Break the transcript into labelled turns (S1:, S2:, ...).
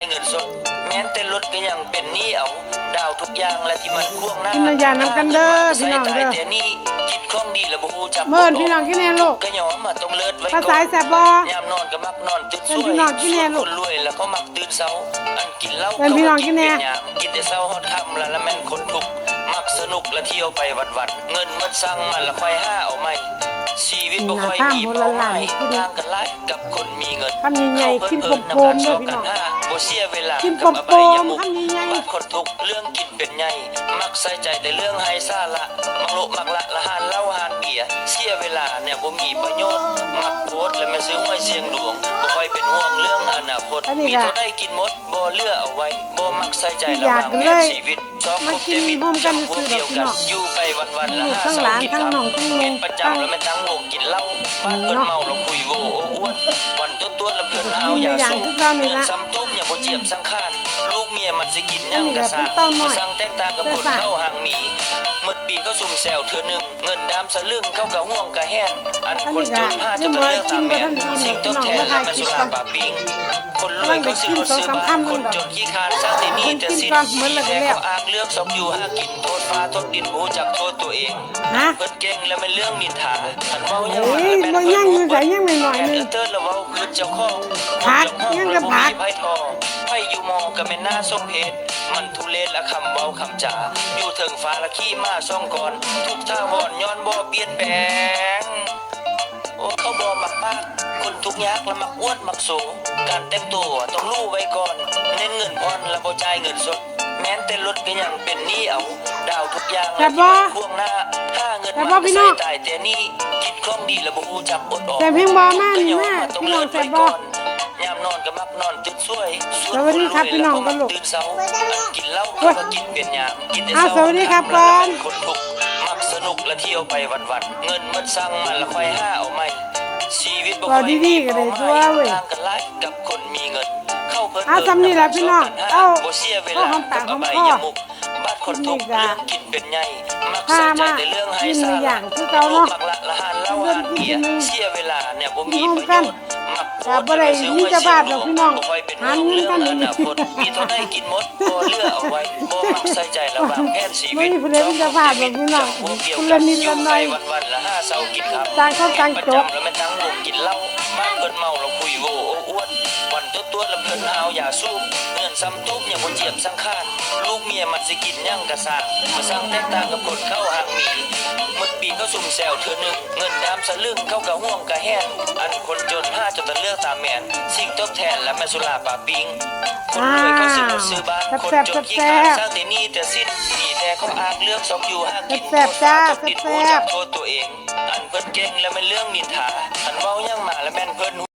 S1: เงินสดแม้แต่รถก็ยังเป็นหนี้เอาดาวทุกอย่างและที่มันพ่วงหน้า
S2: กินยาน้ำกันเด้อพี่น้องเด้อ
S1: แต่นี่กินของดีแล้วบ่ฮู้จัก
S2: เมินพี่น้องกินแน่ลูก
S1: ก็ยอมมาต้องเลิศไว้
S2: ภาษาแซ่บบ่
S1: ยามนอนก็มักนอนตื่นสวย
S2: เป็นพี่น้องกินแน่ลูก
S1: คนรวยแล้วก็มักตื่นเช้าอันกินเหล้า
S2: เป็นพี่น้องกินแน่
S1: กินแต่เช้าฮอดค่ำแล้วแม่นคนทุกข์มักสนุกและเที่ยวไปวัดๆเงินมันสั่งมันละค่อยห้าเอาไม่ชีวิตบ่ค่อยมีเป้าหมายต่างกันหลายกับคนมีเงิน
S2: ทำใหญ่ๆกินโปมๆเด้อพี่น้อง
S1: บ่เสียเวลา
S2: กิน
S1: กับอบายมุข
S2: ทำใหญ่ๆ
S1: บัดคนทุกข์เรื่องกินเป็นใหญ่มักใส่ใจแต่เรื่องไฮซ่าละมักโลมักละละหานเหล้าหานเบียร์เสียเวลาเนี่ยบ่มีประโยชน์มักโพสต์และแม่ซื้อหวยเสียงดวงบ่ค่อยเป็นห่วงเรื่องอนาคต
S2: อันนี้
S1: มี
S2: ล่ะ
S1: เท่าใดกินหมดบ่เหลือเอาไว้บ่มักใส่ใจ
S2: อยาก
S1: ระห
S2: เล
S1: ว่าง
S2: ย
S1: ชีวิตชอบ
S2: มากินร่วมกันซื่อๆดอกพี่น้อง
S1: อยู่ไปวันๆละ
S2: ทั้งหลานทั้งน้องทั้งลุง
S1: เป็นประจำแล้วแม่ทั้งวงกินเหล้าบ้านเพิ่นเมาแล้วคุยโวโอ้อ้วนวันตัวๆแล้วเพิ่นหาวอย่าสู้
S2: ทุกอย่างนี่ล่ะ
S1: ซ้ำตุ้มอย่าบ่เจียมสังขารลูกเมียมันสิกินหยังกะซ่า
S2: อันนี้แหละเพิ่นต้องน้อย
S1: สั่งแตกต่างกับคนเข้าห่างหมีหมดปีก็ซุ่มแซวเทื่อนึงเงินดามสลึงเข้ากับห่วงกะแห้งอันคนจนผ้าจะมาเลือกตามแม่นสิ่งทดแทนและแม่สุราปาปิงคนรวยก็ซื้อรถซื้อบ้านคนจนขี้คร้านสร้างแต่นี่แต่สิ้นแต่เขาอ้างเลือกสอบอยู่หากินโทษฟ้าโทษดินรู้จักโทษตัวเอง
S2: ฮะ
S1: เพิ่นเก่งแล้วมันเรื่องนินทาคันเว้ายัง
S2: เฮ้ยบ่ยังอยู่ไสยังไม่หน่อยนึง
S1: เติร์ดแล้วเว้าคือเจ้าของ
S2: ผักยังกับผัก
S1: ไผทองไผอยู่มองก็แม่นหน้าสมเพชมันทุเลศละคำเว้าคำจาอยู่ถึงฟ้าละขี้มาซ่องก่อนทุกท่าวอนย้อนบ่เปลี่ยนแปลงโอ้เขาบ่มักมากคนทุกยากและมักอ้วนมักสูงการแต่งตัวต้องรู้ไว้ก่อนเน้นเงินผ่อนแล้วบ่จ่ายเงินสดแม้แต่รถก็ยังเป็นหนี้เอาดาวทุกอย่าง
S2: แต่บ่
S1: พ่วงหน้าห้าเงิน
S2: แต่บ่พี่น้อง
S1: ใส่ตายแต่นี่คิดของดีแล้วบ่ฮู้จักอดออก
S2: แต่เพียงบ่มานี่
S1: ก็ยอ
S2: มา
S1: ต้อง
S2: พี่น้อง
S1: เลิศ
S2: แซ่
S1: ไว้
S2: บบ่
S1: ก่อนยามนอนก็มักนอนตื่นสวย
S2: สวัสดีครับพี่น้องกันลูก
S1: ตื่นเช้ากินเหล้าก็กินเป็นยามกินแต่
S2: อ้าว
S1: เช้า
S2: สวัสดีครับก่อน
S1: คนทุกข์มักสนุกและเที่ยวไปวันๆเงินมันสั่งมันละค่อยห้าเอาไม่ชีวิตบ่ค่อย
S2: ว่าดีๆก็ได้ตัวเว้ย
S1: ต่างกันหลายกับคนมีเงินเข้าเพิ่น
S2: เอาสำนี่ล่ะพี่น้องเอา
S1: บ่เสียเว
S2: เอา
S1: ลา
S2: หอมปากหอมคอ
S1: มุกบ้านคนทุกข์
S2: นี่
S1: เรื่
S2: ก็
S1: องกินเป็นใหญ่มัก
S2: พา
S1: ใส่ใจ
S2: มา
S1: แต่เรื่องไฮ
S2: กิน
S1: ซ่า
S2: ในอย่างคือเก่าเนาะ
S1: มักละละหานเหล้าหานเบียร์เสียเวลาเนี่ยบ่มีประโยชน์มักโพ
S2: แต่
S1: สต์
S2: บ่ได้มีเจ้าบ้านดอกพี่น้อง
S1: บ่ค่อยเป็น
S2: หาเงินกัน
S1: เรื่
S2: นี่
S1: องอนาคตมีเท่าใดกินหมดบ่เหลือเอาไว้บ่มักใส่ใจระหว่างแผนชีวิต
S2: บ่มีผู้ใดเป็นเจ้าบ้านดอกพี่น้องคนละนิดละหน่อย
S1: วันๆละ5เช้ากินครับ
S2: ต่างคนต่างจบ
S1: แล้วแม่ทั้งวงกินเหล้าบ้านเพิ่นเมาแล้วคุยโวอ้วนวันตัวๆแล้วเพิ่นหาวอย่าสูบเงินซ้ำทุกเนี่ยบ่เจียมสังขารลูกเมียมันสิกินหยังกะซ่ามาสั่งแตกต่างกับคนเข้าห่างหมีหมดปีก็ซุ่มแซวเทื่อนึงเงินดามสลึงเข้ากับห่วงกะแห้งอันคนจนห้าจนตะเลือกตามแม่นสิ่งทดแทนและแม่สุราปาปิงคนรวยเขาซื้อรถซื้อบ้านคนจนขี้คร้านสร้างแต่นี่แต่สิ้นดีแท้เขาอ้างเลือกสอบอยู่หากิน
S2: แซ่บๆจ้า
S1: ติด
S2: แซ่
S1: หู
S2: บๆ
S1: จักโทษตัวเอง อันเพิ่นเก่งแล้วมันเรื่องนินทาอันเว้ายังมาแล้วแม่นเพิ่น